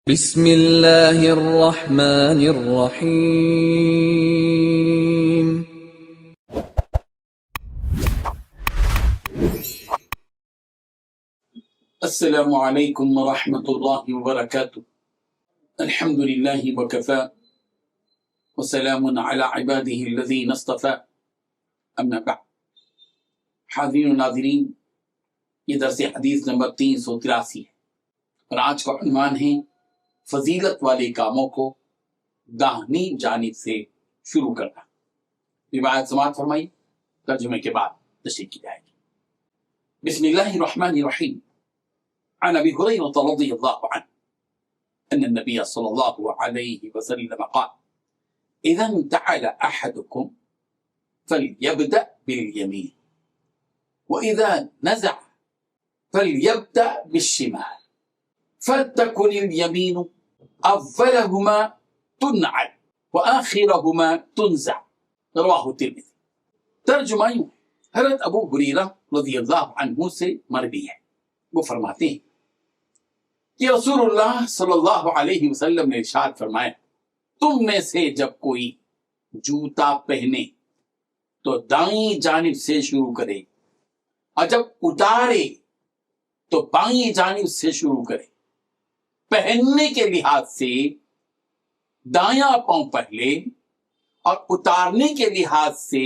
بسم اللہ الرحمن الرحیم۔ السلام علیکم ورحمۃ اللہ وبرکاتہ۔ الحمد للہ وکفی وسلام علی عبادہ الذین اصطفی، اما بعد۔ حاضرین و ناظرین، یہ درس حدیث نمبر 383 ہے اور آج کا عنوان ہے فضیلت والے کاموں کو داہنی جانب سے شروع کرنا۔ روایت سماعت فرمائی، ترجمے کے بعد تشریح کی جائے گی۔ بسم اللہ الرحمن الرحیم۔ عن ابی ہریرہ رضی اللہ عنہ ان النبی صلی اللہ علیہ وسلم قال اذا انتعل احدکم فلیبدأ بالیمین واذا نزع فلیبدأ بالشمال فلتكن اليمين أولهما تنعل وآخرهما تنزع، رواہ الترمذی۔ ترجمہ یوں ہے، حضرت ابو ہریرہ رضی اللہ عنہ سے مروی ہے، وہ فرماتے ہیں کہ رسول اللہ صلی اللہ علیہ وسلم نے ارشاد فرمایا، تم میں سے جب کوئی جوتا پہنے تو دائیں جانب سے شروع کرے اور جب اتارے تو بائیں جانب سے شروع کرے۔ پہننے کے لحاظ سے دایاں پاؤں پہلے اور اتارنے کے لحاظ سے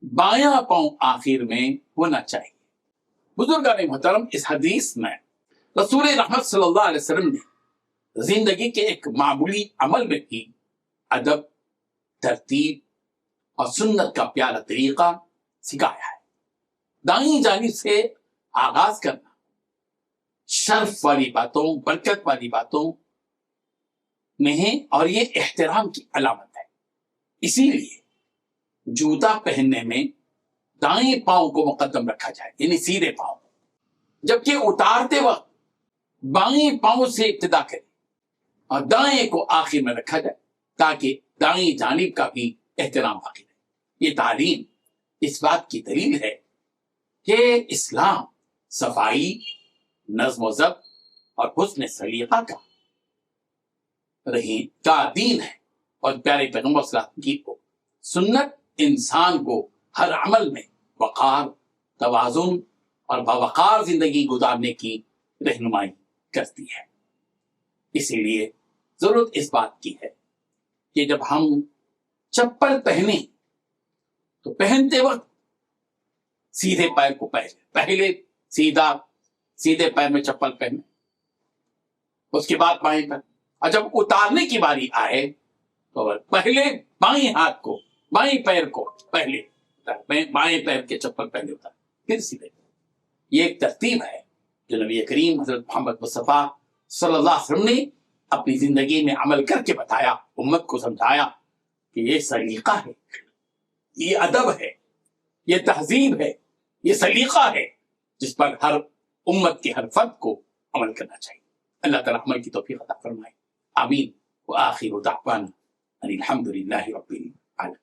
بایاں پاؤں آخر میں ہونا چاہیے۔ بزرگان محترم، اس حدیث میں رسول رحمت صلی اللہ علیہ وسلم نے زندگی کے ایک معمولی عمل میں بھی ادب، ترتیب اور سنت کا پیارا طریقہ سکھایا ہے۔ دائیں جانب سے آغاز کرنا شرف والی باتوں، برکت والی باتوں میں ہے اور یہ احترام کی علامت ہے۔ اسی لیے جوتا پہننے میں دائیں پاؤں کو مقدم رکھا جائے، یعنی سیدھے پاؤں، جبکہ اتارتے وقت بائیں پاؤں سے ابتدا کرے اور دائیں کو آخر میں رکھا جائے تاکہ دائیں جانب کا بھی احترام باقی رہے۔ یہ تعلیم اس بات کی دلیل ہے کہ اسلام صفائی، نظم و ضبط اور حسن سلیقہ کا دین ہے، اور پیارے پیغمبر صلی اللہ علیہ وسلم کی سنت انسان کو ہر عمل میں وقار، توازن اور باوقار زندگی گزارنے کی رہنمائی کرتی ہے۔ اسی لیے ضرورت اس بات کی ہے کہ جب ہم چپل پہنیں تو پہنتے وقت سیدھے پیر کو پہلے سیدھے پیر میں چپل پہنے، اس کے بعد بائیں پیر، اور جب اتارنے کی باری آئے تو پہلے بائیں ہاتھ کو، بائیں پیر کو پہلے بائیں پیر کے چپل پہلے اتار، پھر سیدھے۔ یہ ایک ترتیب ہے جو نبی کریم حضرت محمد مصطفیٰ صلی اللہ علیہ وسلم نے اپنی زندگی میں عمل کر کے بتایا، امت کو سمجھایا کہ یہ سلیقہ ہے، یہ ادب ہے، یہ تہذیب ہے، یہ سلیقہ ہے جس پر ہر امت کے ہر فرد کو عمل کرنا چاہیے۔ اللہ تعالیٰ عمل کی توفیق عطا فرمائے، آمین۔ وآخر دعوانا ان الحمد للہ رب العالمین۔